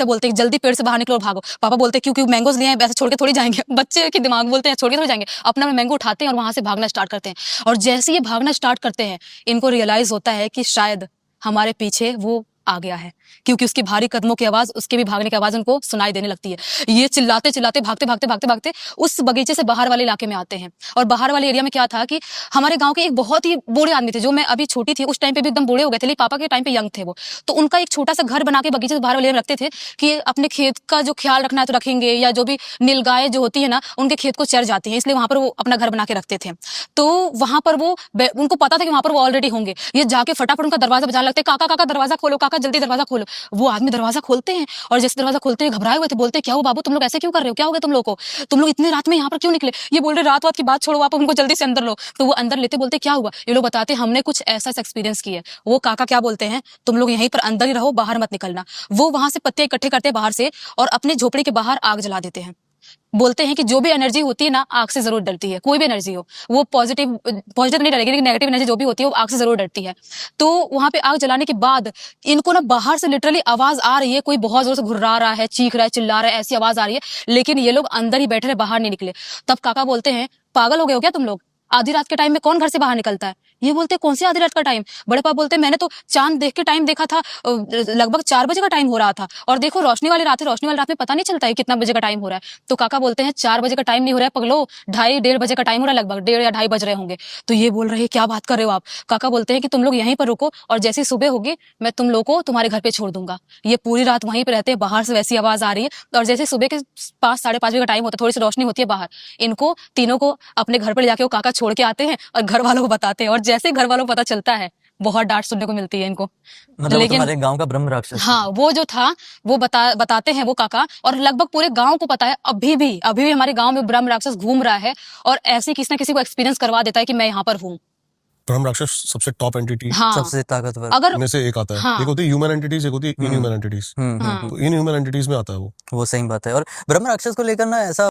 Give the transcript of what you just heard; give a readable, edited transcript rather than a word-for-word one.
तब बोलते हैं जल्दी पेड़ से बाहर निकलो और भागो। पापा बोलते हैं क्योंकि मैंगोज लिए हैं, वैसे छोड़ के थोड़ी जाएंगे। बच्चे के दिमाग बोलते हैं छोड़ के थोड़ी जाएंगे, अपना में मैंगो उठाते हैं और वहां से भागना स्टार्ट करते हैं। और जैसे ये भागना स्टार्ट करते हैं, इनको रियलाइज होता है कि शायद हमारे पीछे वो आ गया है, क्योंकि उसकी भारी कदमों की आवाज, उसके भी भागने की आवाज उनको सुनाई देने लगती है। ये चिल्लाते चिल्लाते भागते भागते भागते भागते उस बगीचे से बाहर वाले इलाके में आते हैं। और बाहर वाले एरिया में क्या था कि हमारे गांव के एक बहुत ही बूढ़े आदमी थे, जो मैं अभी छोटी थी उस टाइम पे भी एकदम बूढ़े हो गए थे, लेकिन पापा के टाइम पे यंग थे वो। तो उनका एक छोटा सा घर बना के बगीचे से बाहर वाले रखते थे कि अपने खेत का जो ख्याल रखना है तो रखेंगे, या जो भी नीलगाय जो होती है ना उनके खेत को चर जाती है, इसलिए वहां पर वो अपना घर बना के रखते थे। तो वहां पर वो, उनको पता था कि वहां पर वो ऑलरेडी होंगे। ये जाके फटाफट उनका दरवाजा बजाने लगते, काका काका दरवाजा खोलो, काका जल्दी दरवाजा खोलो। वो आदमी दरवाजा खोलते हैं और जैसे दरवाजा खोलते हैं घबराए हुए थे, बोलते क्या हो बाबू, तुम लोग ऐसे क्यों कर रहे हो, क्या हो गया तुम लोग को, तुम लोग इतनी रात में यहाँ पर क्यों निकले। ये बोल रहे रात वात की बात छोड़ो, आप हमको जल्दी से अंदर लो। तो वो अंदर लेते, बोलते क्या हुआ। ये लोग बताते हमने कुछ ऐसा एक्सपीरियंस किया। वो काका क्या बोलते हैं, तुम लोग यहीं पर अंदर ही रहो, बाहर मत निकलना। वो वहां से पत्ते इकट्ठे करते हैं बाहर से और अपने झोपड़ी के बाहर आग जला देते हैं। बोलते हैं कि जो भी एनर्जी होती है ना आग से जरूर डरती है, कोई भी एनर्जी हो, वो पॉजिटिव नहीं डरेगी, लेकिन नेगेटिव एनर्जी जो भी होती है वो आग से जरूर डरती है। तो वहां पे आग जलाने के बाद इनको ना बाहर से लिटरली आवाज आ रही है, कोई बहुत जोर से घुर्रा रहा है, चीख रहा है, चिल्ला रहा है, ऐसी आवाज आ रही है, लेकिन ये लोग अंदर ही बैठे रहे, बाहर नहीं निकले। तब काका बोलते हैं पागल हो गए हो क्या तुम लोग, आधी रात के टाइम में कौन घर से बाहर निकलता है। ये बोलते कौन सी आधी रात का टाइम। बड़े पापा बोलते मैंने तो चांद देख के टाइम देखा था, लगभग 4 बजे का टाइम हो रहा था, और देखो रोशनी वाली रात है, रोशनी वाली रात में पता नहीं चलता है कितना बजे का टाइम हो रहा है। तो काका बोलते हैं 4 बजे का टाइम नहीं हो रहा है पगलो, 2:30 बजे का टाइम हो रहा है, लगभग 1:30 या 2:30 बज रहे होंगे। तो ये बोल रहे हैं क्या बात कर रहे हो आप। काका बोलते हैं कि तुम लोग यहीं पर रुको और जैसी सुबह होगी मैं तुम लोग को तुम्हारे घर पे छोड़ दूंगा। ये पूरी रात वहीं पे रहते हैं, बाहर से वैसी आवाज आ रही है, और जैसे सुबह के 5 साढ़े 5 बजे का टाइम होता है, थोड़ी सी रोशनी होती है बाहर, इनको तीनों को अपने घर पर जाके वो काका छोड़ के आते हैं और घर वालों को बताते हैं। और जैसे घर वालों को पता चलता है, बहुत डांट सुनने को मिलती है इनको। मतलब लेकिन तुम्हारे गांव का ब्रह्म राक्षस। हाँ, वो जो था वो बताते हैं वो काका, और लगभग पूरे गांव को पता है। अभी भी हमारे गांव में ब्रह्म राक्षस घूम रहा है और ऐसे किसी ना किसी को एक्सपीरियंस करवा देता है कि मैं यहाँ पर हूँ। ब्रह्म राक्षस सबसे टॉप एंटिटी हाँ, सबसे ताकतवर अगर में से एक आता है। हाँ, एक होती है ह्यूमन एंटिटीज, एक होती है इनह्यूमन एंटिटीज। हाँ। तो इनह्यूमन एंटिटीज में आता है वो। सही बात है। और ब्रह्म राक्षस को लेकर ना ऐसा